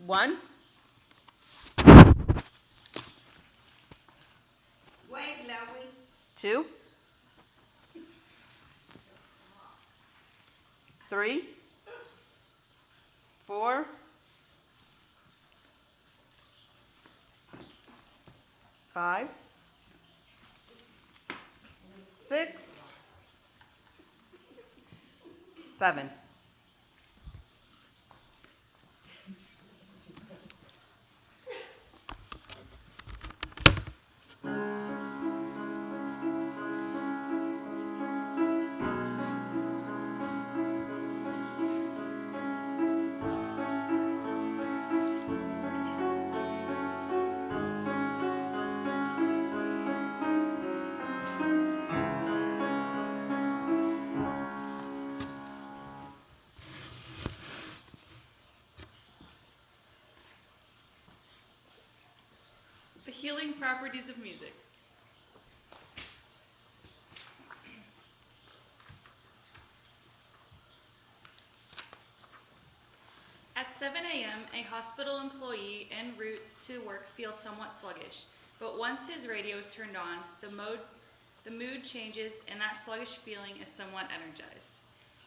1, Wait, Lowy. 2, 3, 4, 5, 6, 7. The healing properties of music. At 7 a.m., a hospital employee en route to work feels somewhat sluggish, but once his radio is turned on, the mood changes and that sluggish feeling is somewhat energized.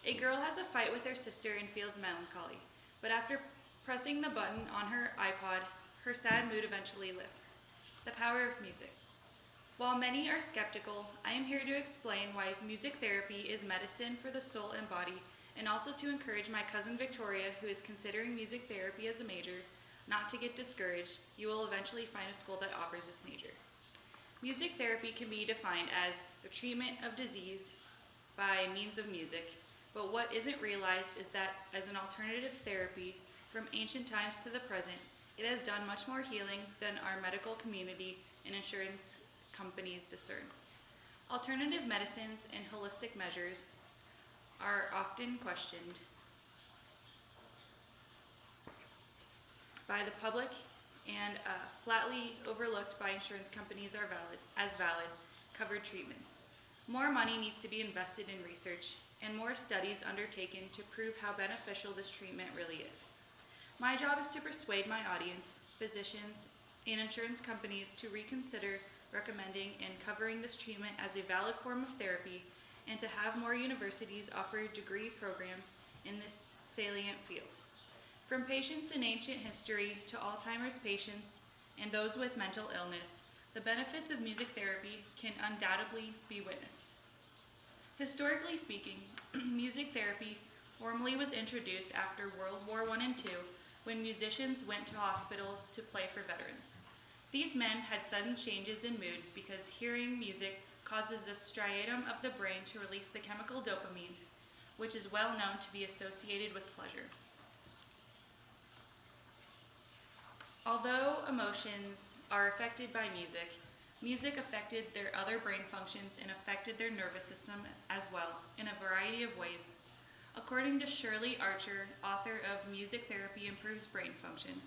A girl has a fight with her sister and feels melancholy, but after pressing the button on her iPod, her sad mood eventually lifts. The power of music. While many are skeptical, I am here to explain why music therapy is medicine for the soul and body, and also to encourage my cousin Victoria, who is considering music therapy as a major, not to get discouraged. You will eventually find a school that offers this major. Music therapy can be defined as the treatment of disease by means of music, but what isn't realized is that as an alternative therapy from ancient times to the present, it has done much more healing than our medical community and insurance companies discern. Alternative medicines and holistic measures are often questioned by the public and flatly overlooked by insurance companies as valid covered treatments. More money needs to be invested in research and more studies undertaken to prove how beneficial this treatment really is. My job is to persuade my audience, physicians, and insurance companies to reconsider recommending and covering this treatment as a valid form of therapy, and to have more universities offer degree programs in this salient field. From patients in ancient history to Alzheimer's patients and those with mental illness, the benefits of music therapy can undoubtedly be witnessed. Historically speaking, music therapy formally was introduced after World War I and II, when musicians went to hospitals to play for veterans. These men had sudden changes in mood because hearing music causes the striatum of the brain to release the chemical dopamine, which is well known to be associated with pleasure. Although emotions are affected by music, music affected their other brain functions and affected their nervous system as well, in a variety of ways. According to Shirley Archer, author of Music Therapy Improves Brain Function,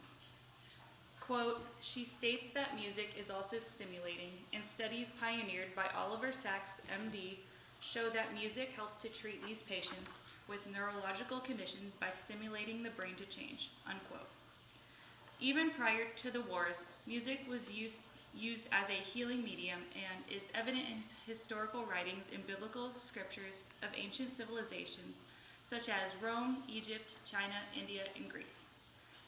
quote, she states that music is also stimulating, and studies pioneered by Oliver Sacks, MD, show that music helped to treat these patients with neurological conditions by stimulating the brain to change, unquote. Even prior to the wars, music was used as a healing medium and is evident in historical writings in biblical scriptures of ancient civilizations such as Rome, Egypt, China, India, and Greece.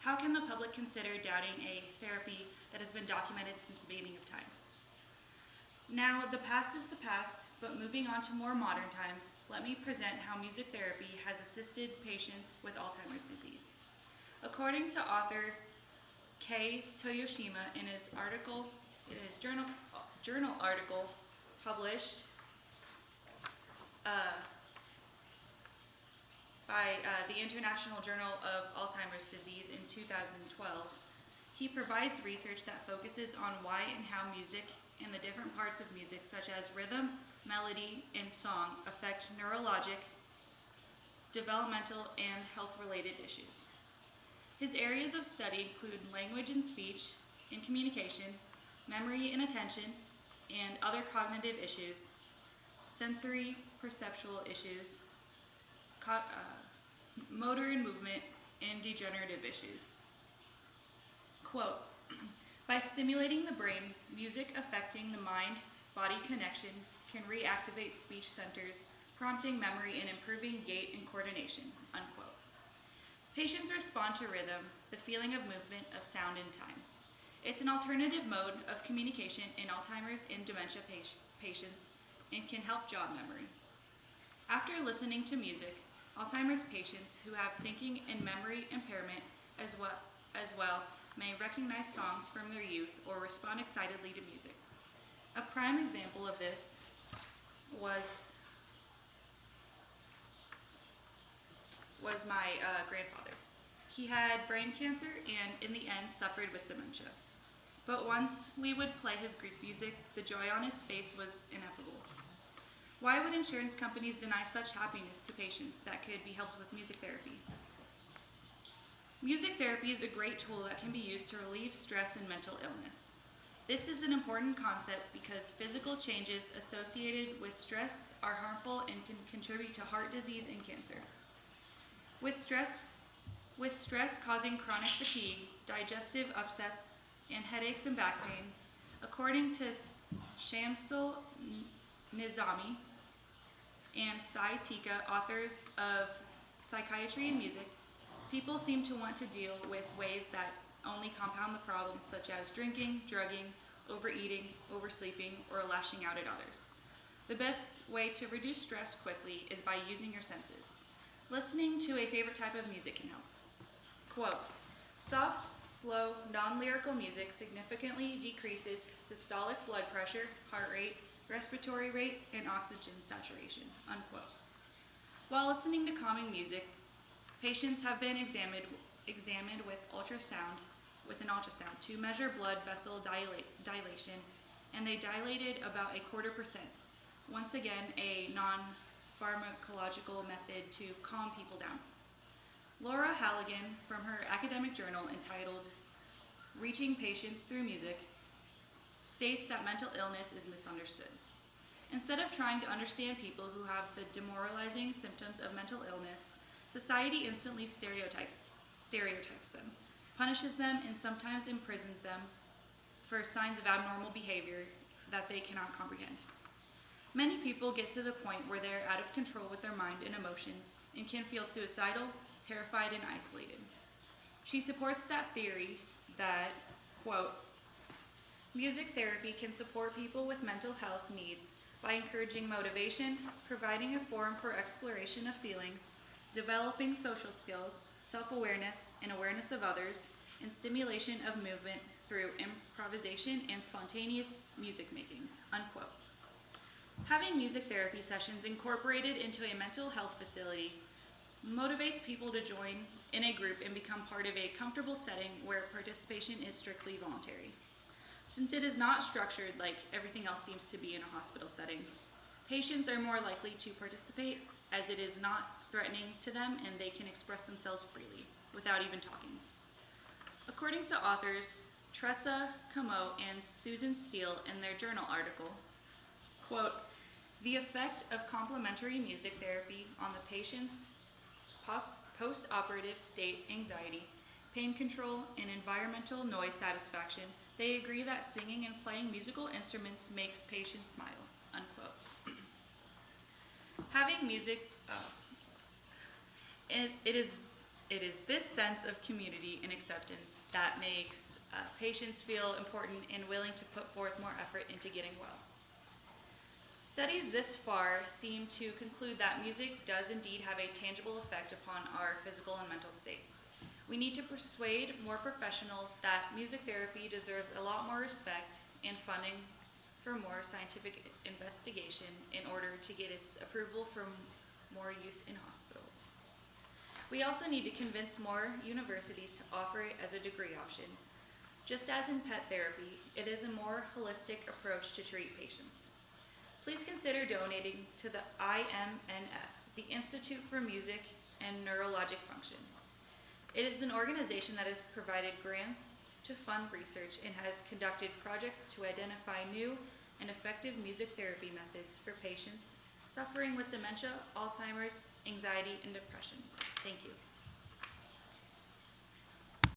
How can the public consider doubting a therapy that has been documented since the beginning of time? Now, the past is the past, but moving on to more modern times, let me present how music therapy has assisted patients with Alzheimer's disease. According to author Kei Toyoshima in his journal article published by the International Journal of Alzheimer's Disease in 2012, he provides research that focuses on why and how music and the different parts of music, such as rhythm, melody, and song, affect neurologic, developmental, and health-related issues. His areas of study include language and speech, and communication, memory and attention, and other cognitive issues, sensory perceptual issues, motor and movement, and degenerative issues. Quote, by stimulating the brain, music affecting the mind-body connection can reactivate speech centers, prompting memory and improving gait and coordination, unquote. Patients respond to rhythm, the feeling of movement, of sound and time. It's an alternative mode of communication in Alzheimer's and dementia patients and can help jog memory. After listening to music, Alzheimer's patients who have thinking and memory impairment as well may recognize songs from their youth or respond excitedly to music. A prime example of this was my grandfather. He had brain cancer and in the end suffered with dementia. But once we would play his Greek music, the joy on his face was ineffable. Why would insurance companies deny such happiness to patients that could be helped with music therapy? Music therapy is a great tool that can be used to relieve stress and mental illness. This is an important concept because physical changes associated with stress are harmful and can contribute to heart disease and cancer. With stress causing chronic fatigue, digestive upsets, and headaches and back pain, according to Shamsul Nizami and Sai Tika, authors of Psychiatry and Music, people seem to want to deal with ways that only compound the problem, such as drinking, drugging, overeating, oversleeping, or lashing out at others. The best way to reduce stress quickly is by using your senses. Listening to a favorite type of music can help. Quote, soft, slow, non-lyrical music significantly decreases systolic blood pressure, heart rate, respiratory rate, and oxygen saturation, unquote. While listening to calming music, patients have been examined with an ultrasound to measure blood vessel dilation, and they dilated about 0.25%. Once again, a non-pharmacological method to calm people down. Laura Halligan, from her academic journal entitled Reaching Patients Through Music, states that mental illness is misunderstood. Instead of trying to understand people who have the demoralizing symptoms of mental illness, society instantly stereotypes them, punishes them, and sometimes imprisons them for signs of abnormal behavior that they cannot comprehend. Many people get to the point where they're out of control with their mind and emotions and can feel suicidal, terrified, and isolated. She supports that theory that, quote, music therapy can support people with mental health needs by encouraging motivation, providing a forum for exploration of feelings, developing social skills, self-awareness, and awareness of others, and stimulation of movement through improvisation and spontaneous music making, unquote. Having music therapy sessions incorporated into a mental health facility motivates people to join in a group and become part of a comfortable setting where participation is strictly voluntary. Since it is not structured like everything else seems to be in a hospital setting, patients are more likely to participate as it is not threatening to them and they can express themselves freely without even talking. According to authors Tressa Camo and Susan Steele in their journal article, quote, the effect of complementary music therapy on the patient's post-operative state anxiety, pain control, and environmental noise satisfaction, they agree that singing and playing musical instruments makes patients smile, unquote. Having music, it is this sense of community and acceptance that makes patients feel important and willing to put forth more effort into getting well. Studies this far seem to conclude that music does indeed have a tangible effect upon our physical and mental states. We need to persuade more professionals that music therapy deserves a lot more respect and funding for more scientific investigation in order to get its approval for more use in hospitals. We also need to convince more universities to offer it as a degree option. Just as in pet therapy, it is a more holistic approach to treat patients. Please consider donating to the IMNF, the Institute for Music and Neurologic Function. It is an organization that has provided grants to fund research and has conducted projects to identify new and effective music therapy methods for patients suffering with dementia, Alzheimer's, anxiety, and depression. Thank you.